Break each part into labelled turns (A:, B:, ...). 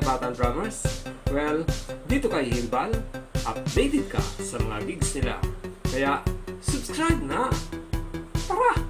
A: Batang Drummers? Well, dito kay Himbal, updated ka sa mga gigs nila. Kaya, subscribe na! Tara!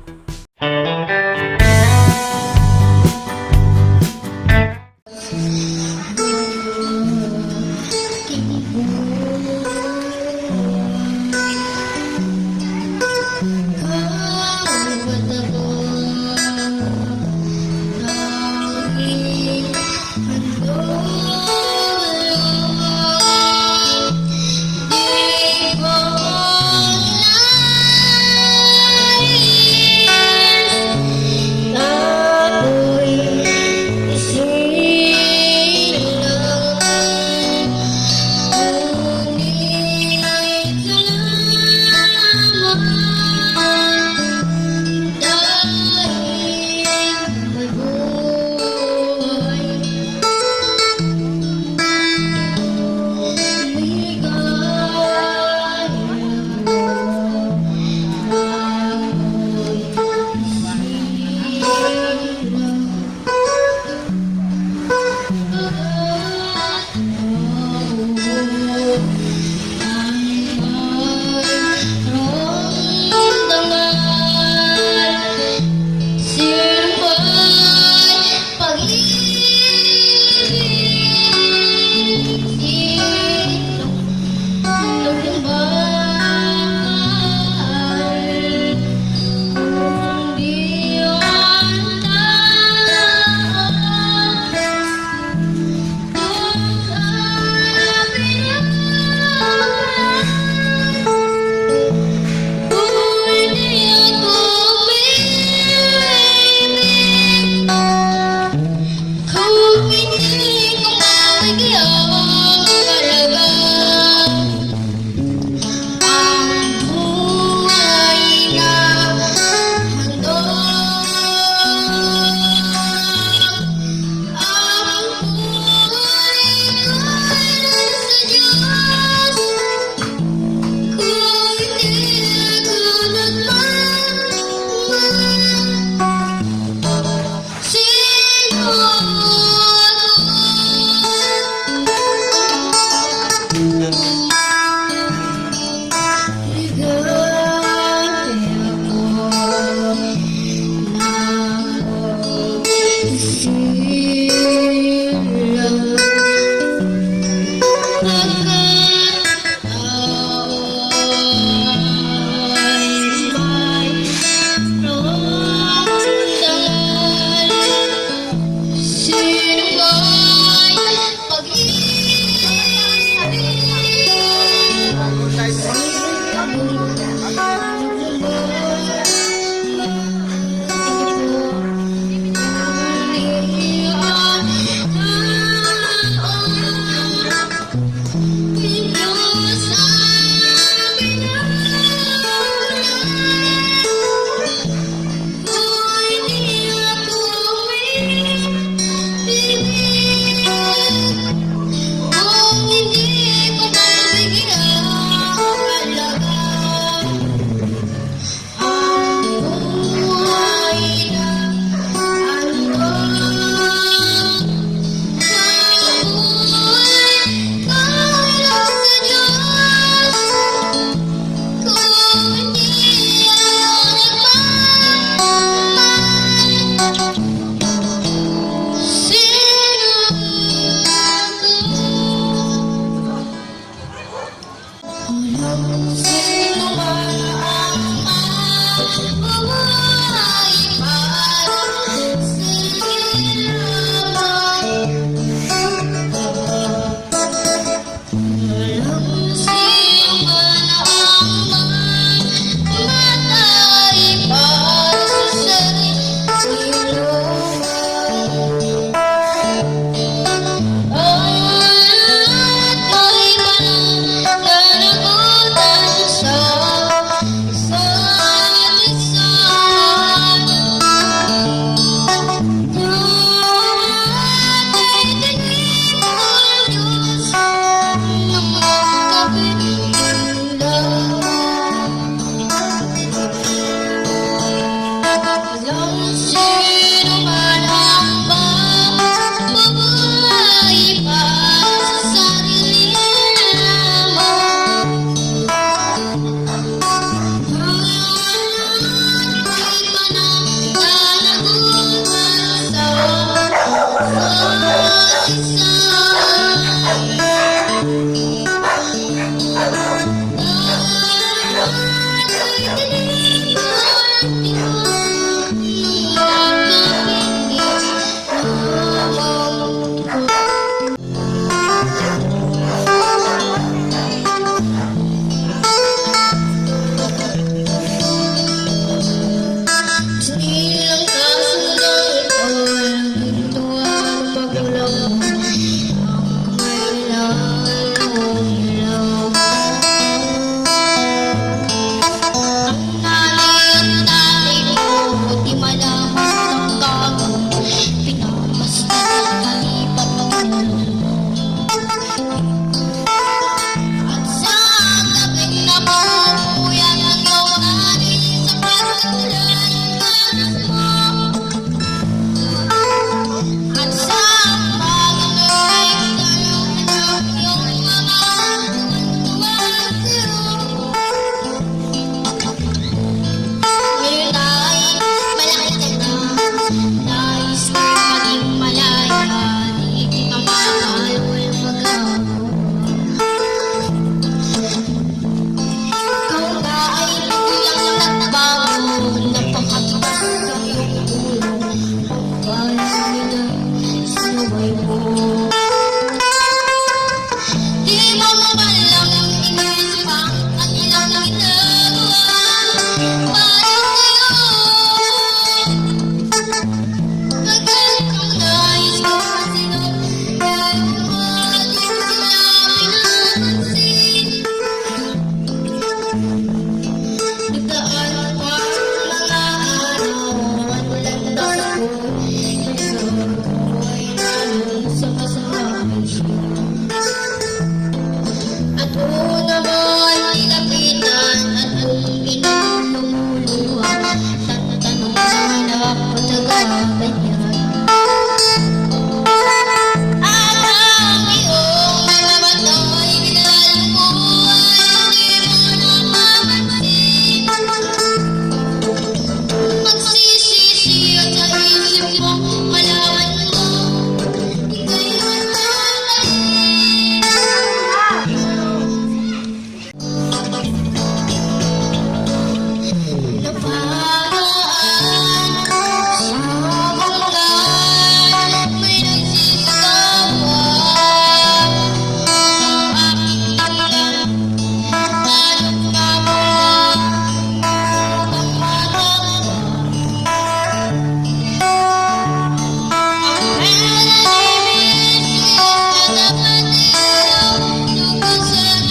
B: mo palang inisip pa ang ilang ginagawa. Parang ngayon, tagal kong nais ko sino, pero di ko sila pinansin. Nagdaan pa mga araw at landas ako, pero ako'y nalong sa kasabi siya. At una mo'y nilapitan at ang inululuhan, tatanong naman ako taga-ganyan. At ang iyong mga batay binalumuhan, di mo napapansin. Magsisisi at sa isip mo, malaman mo, ika'y magmamali. Naparaan sa banggaan, may nagsisigawan ng aking damdamin. Anong mabula ang matama? Ang relativism na nakatiraw, lubusan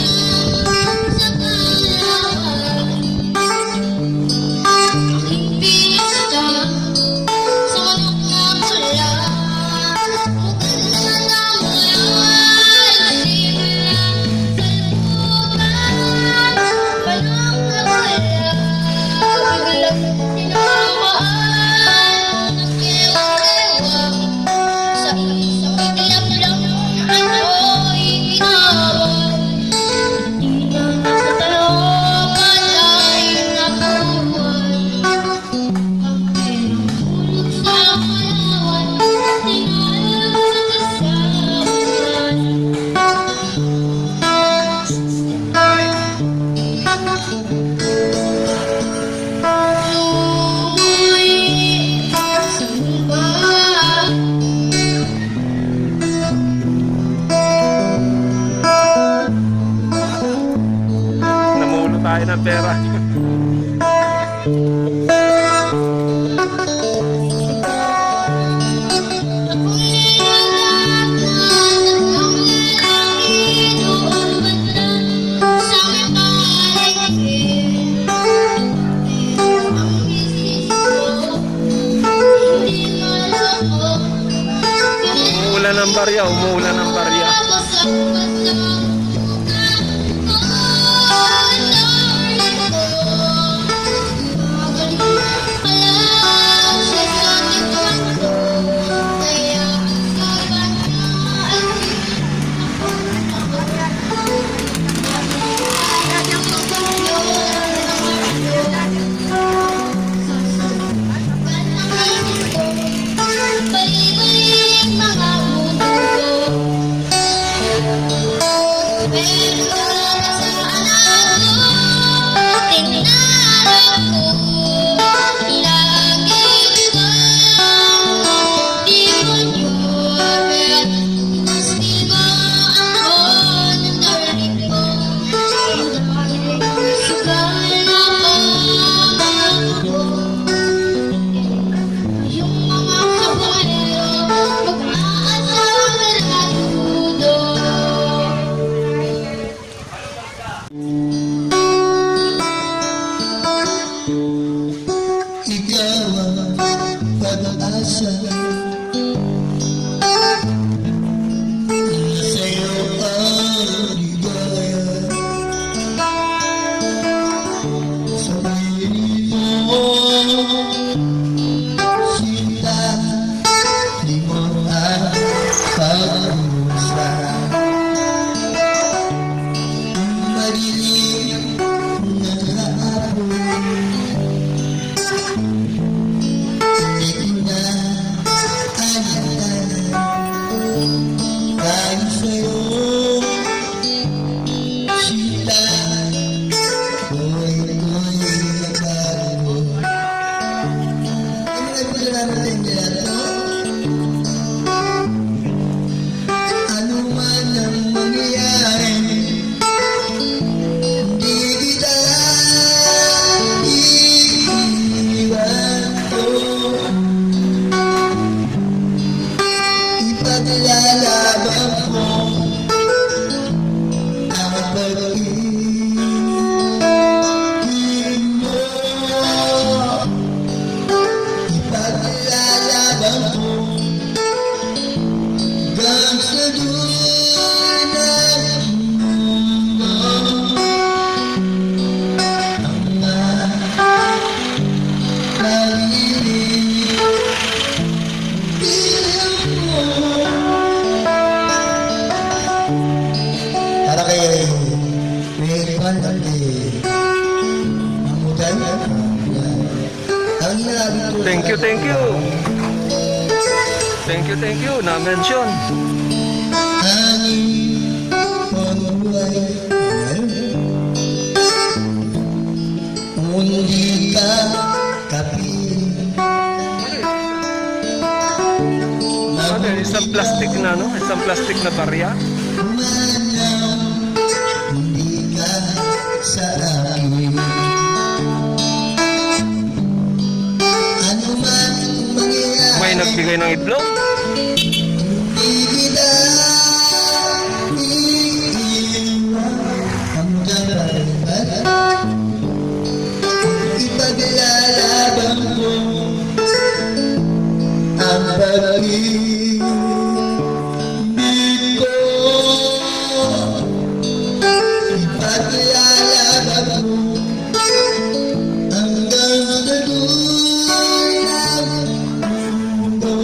B: sa kalawan. Aking pinista sa manok na pula, mukha na namuyan, simula sa lubukan. Manok na pula, biglang tinamaan ng kewang-kewang. Sa isang iglap lang ako'y binawan. Di na nakatalong at ay nabuhay. Ang pinahulog sa kalawan, tinalog sa kasawan. Lumuy sa lupa,
A: Namulo tayo ng pera.
B: akong nilalakad at ang lalaki doon banda sa may paligid. Pero ang misis ko, hindi maloko.
A: Umuulan ng barya, umuulan ng barya.
B: Balik-balik mga ulo ko. Mag-aasal na dudo.
C: Thank you, thank you. Thank you, na-mention.
D: Mundi ka kapil
C: Ano, isang plastic na, no? Isang plastic na barya.
D: Manaw hindi ka sa akin. Ano man mangyayari,
C: May nagbigay ng itlog.
D: hindi kita iiwan hanggang balikan. Ipaglalaban ko ang pag-ibig ko. Ipaglalaban ko hanggang sa dulo ng mundo.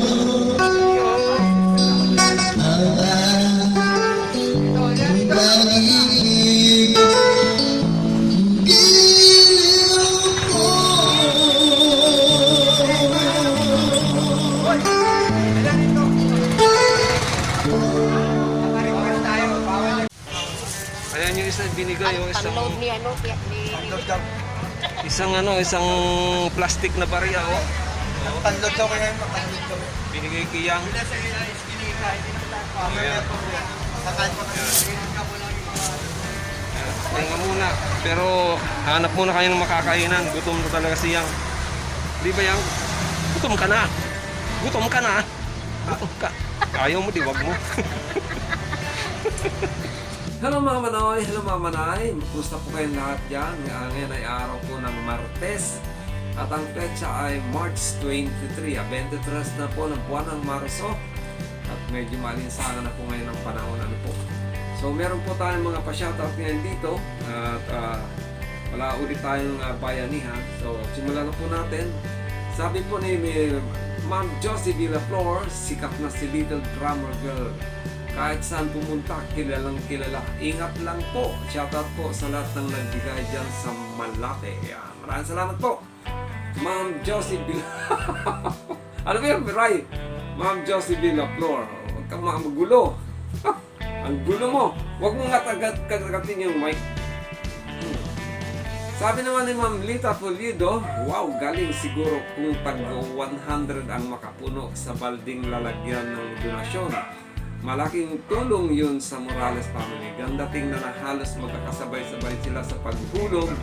D: Ang aking pag-ibig, giliw ko.
C: Ayan yung isa binigay, yung isang
E: Unload ni ano,
C: isang plastic na barya, oh.
D: Panlod daw kaya yung panlod daw.
C: Binigay kiyang. Ayan. Pahinga muna. Pero hanap muna kayo ng makakainan. Gutom na talaga siyang. Di ba yang? Gutom ka na. Gutom ka na. Gutom ka. Ayaw mo, di wag mo.
A: Hello mga Manoy! Hello mga Manay! Kumusta po kayong lahat dyan? Ngayon ay araw po ng Martes at ang petsa ay March 23. 23 na po ng buwan ng Marso at medyo malinsangan na po ngayon ang panahon. Ano po? So meron po tayong mga pa-shoutout ngayon dito at wala ulit tayong bayanihan. So simulan na po natin. Sabi po ni Ma'am Josie Villaflor, sikat na si Little Drummer Girl. Kahit saan pumunta, kilalang kilala. Ingat lang po. Shoutout po sa lahat ng nagbigay dyan sa Malate. Yan. Maraming salamat po. Ma'am Josie Ano ba yun, Ray? Ma'am Josie Villaflor. Huwag kang magulo. Ang gulo mo. Huwag mo nga kagagatin yung mic. Sabi naman ni Ma'am Lita Pulido, wow, galing siguro kung tag 100 ang makapuno sa balding lalagyan ng donasyon. Malaking tulong yun sa Morales family. Ganda tingnan na halos magkakasabay-sabay sila sa paghulog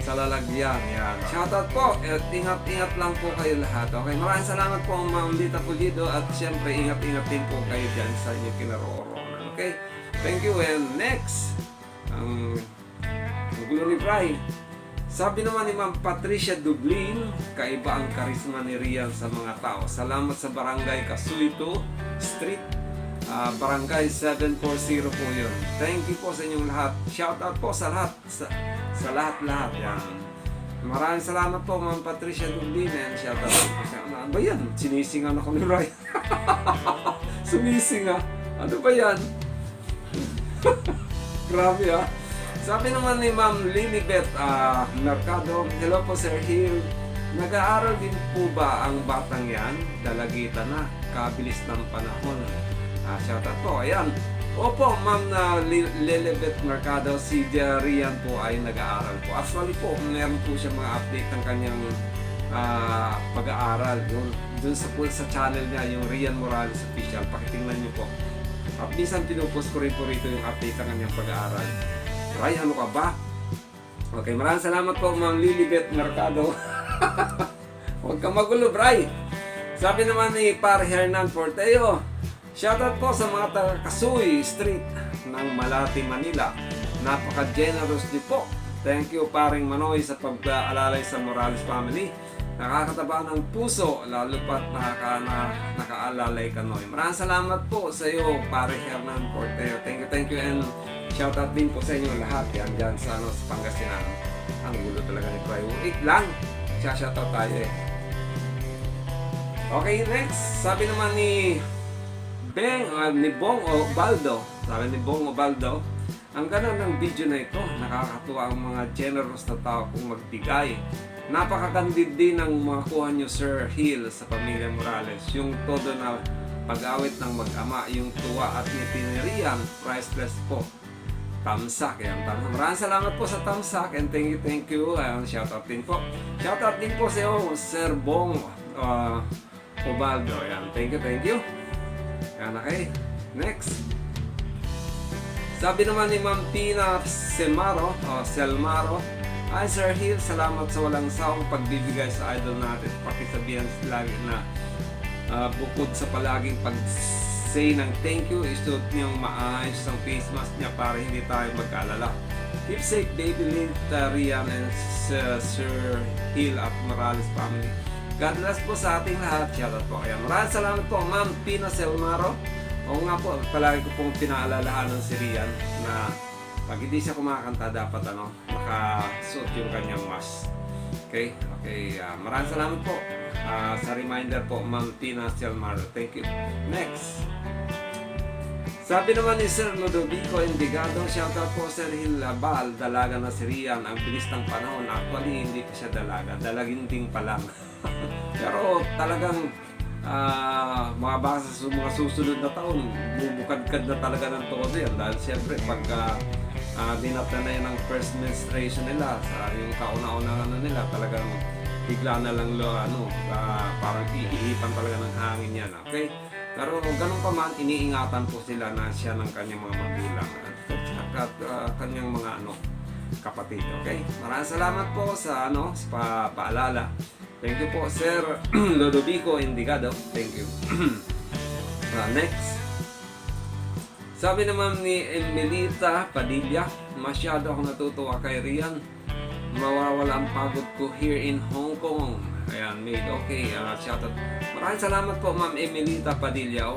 A: sa lalagyan. Yan. Shoutout po at ingat-ingat lang po kayo lahat. Okay, maraming salamat po Ma'am Lita Pulido at syempre ingat-ingat din po kayo dyan sa inyo kinaroroonan. Okay, thank you and next, ang gulo ni Bri. Sabi naman ni Ma'am Patricia Dublin, kaiba ang karisma ni Rian sa mga tao. Salamat sa Barangay Kasuito Street. Barangay 740 po yun. Thank you po sa inyong lahat. Shout out po sa lahat. Sa lahat-lahat. Yan. Maraming salamat po Ma'am Patricia Dublin. And shout out po sa ano ba yan? Sinisingan ako ni Ryan. Sumisinga. Ano ba yan? Grabe ah. Sabi naman ni Ma'am Lilibet Mercado, hello po Sir Hill. Nag-aaral din po ba ang batang yan? Dalagitan na. Kabilis ng panahon. Shoutout po, ayan. Opo, Ma'am Lilibet Mercado, si Rian po ay nag-aaral po. Actually po, meron po siya mga update ng kanyang pag-aaral. Doon sa channel niya, yung Rian Morales Official. Pakitingnan niyo po. At minsan pinupost ko rin po rito yung update ng kanyang pag-aaral. Ray, ano ka ba? Okay, maraming salamat po Ma'am Lilibet Mercado. Huwag kang magulo, Bray. Sabi naman ni Par Hernan Porteo, shoutout po sa mga taga Kasuy Street ng Malate, Manila. Napaka-generous niyo po. Thank you paring Manoy sa pag-alalay sa Morales family. Nakakataba ng puso, lalo pa't nakaalalay ka, Noy. Maraming salamat po sa iyo, pare Hernan Porteo. Thank you and shoutout din po sa inyo lahat. Yan dyan sa Pangasinan. Ang gulo talaga ni Cry. Wait lang. Shoutout tayo eh. Okay, next. Sabi naman ni Bong Obaldo. Sabi ni Bong Obaldo, Ang ganda ng video na ito, nakakatuwa ang mga generous na tao kung magbigay. Napakaganda din ng makuha nyo, Sir Hill, sa pamilya Morales. Yung todo na pag-awit ng mag-ama, yung tuwa at ngiti ni Rian, priceless po. Tamsak, yan. Maraming salamat po sa Tamsak and thank you. Shoutout din po. Shoutout din po sa iyo, Sir Bong Obaldo. Yan. Thank you. Yan, okay. Next. Sabi naman ni Ma'am Tina Selmaro, ay Sir Hill, salamat sa walang sawang pagbibigay sa idol natin. Pakisabihan lagi na bukod sa palaging pag-say ng thank you, isuot niyang maayos ang face mask niya para hindi tayo mag-alala. Keep safe, baby Linda, Rian, and Sir Hill at Morales family. God bless po sa ating lahat. Shoutout po kayo. Maraming salamat po, Ma'am Tina Selmaro. Oo nga po, palagi ko pong pinaalalahanan si Rian na pag hindi siya kumakanta, dapat nakasuot yung kanyang mask. Okay? Maraming salamat po sa reminder po, Ma'am Tina Selmaro. Thank you. Next. Sabi naman ni Sir Ludovico Indigado, shoutout po Sir Hilabal, dalaga na si Rian. Ang bilis ng panahon, actually hindi pa siya dalaga, dalaginding pa lang. Pero talagang makabasa sa mga susunod na taon, bubukadkad na talaga ng todo yan. Dahil siyempre, pagka dinata na yan ang first menstruation nila, sa yung kauna-una nila, talagang bigla na lang parang iihipan talaga ng hangin yan. Okay? Pero ganun pa man, iniingatan po sila na siya ng kanyang mga magulang at kanyang mga kapatid. Okay? Maraming salamat po sa paalala. Thank you po, Sir Ludovico Indigado. Thank you. Next. Sabi naman ni Emelita Padilla, masyado ako natutuwa kay Rian. Mawawala ang pagod ko here in Hong Kong. Ayan, made okay. Shoutout. Maraming salamat po, Ma'am Emelita Padilla.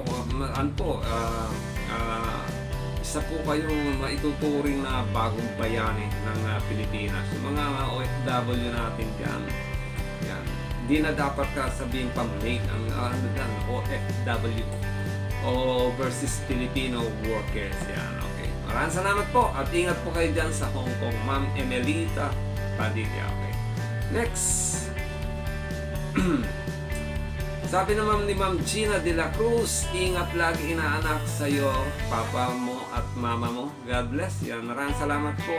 A: Isa po kayong maituturing na bagong bayani ng Pilipinas. Yung mga OFW natin dyan. Yan. Hindi na dapat sabihin pang made ang OFW o versus Filipino workers. Yan, okay. Maraming salamat po at ingat po kayo dyan sa Hong Kong, Ma'am Emelita Padilla. Okay. Next. Sabi naman ni Ma'am Gina de la Cruz, ingat lagi inaanak sa iyo, papa mo at mama mo. God bless. Yan, maraming salamat po,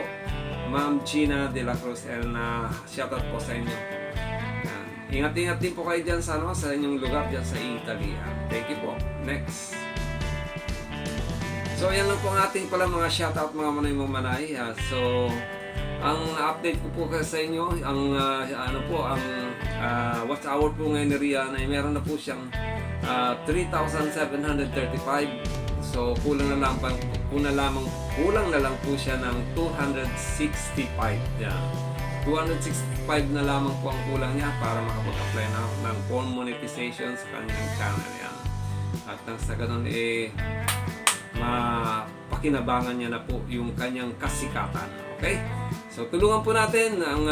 A: Ma'am Gina de la Cruz, and shoutout po sa inyo. Yan. Ingat-ingat din po kayo dyan sa inyong lugar dyan sa Italy. Yan. Thank you po. Next. So yan lang po ang ating pala mga shoutout mga Manoy Manay. So ang update ko po sa inyo, ang watch hour po ngayon ni Rian ay meron na po siyang 3,735. So kulang na lang po siya ng 265. Yan. 265 na lamang po ang kulang niya para makapag-apply ng phone monetization sa kanyang channel. Yan. At nang sa ganun mapakinabangan niya na po yung kanyang kasikatan. Okay? So tulungan po natin ang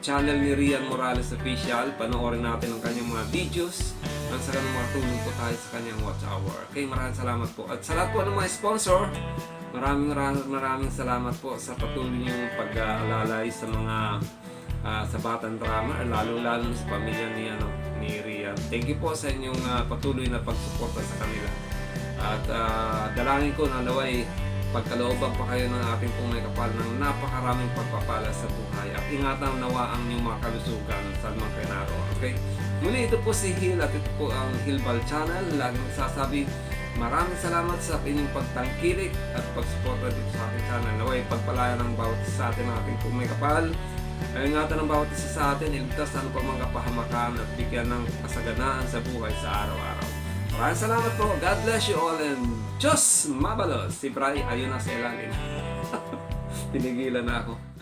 A: channel ni Rian Morales Official. Panoorin natin ang kanyang mga videos. Nang sa ganun makatulong po tayo sa kanyang watch hour. Okay? Maraming salamat po. At sa lahat po ng mga sponsor, maraming salamat po sa patuloy niyong pag-alalay sa mga sa Batang Drama, lalo-lalo sa pamilya ni Rian. Thank you po sa inyong patuloy na pagsuporta sa kanila. At dalangin ko na naway pagkalooban pa kayo ng ating pong may kapal ng napakaraming pagpapala sa buhay at ingatan nawa ang inyong mga kalusugan sa mga kainaro. Okay? Muli, ito po si Hill at ito po ang Hillbal Channel. Laging nagsasabi, maraming salamat sa inyong pagtangkilik at pagsuporta dito sa ating channel. Naway pagpalaya ng bawat isa sa atin ng ating pong may kapal. Ingatan ng bawat isa sa atin, iligtas ang mga kapahamakan at bigyan ng kasaganaan sa buhay sa araw-araw. Maraming salamat po. God bless you all and Diyos mabalos. Si Bray, ayun na sa ilalim. Tinigilan na ako.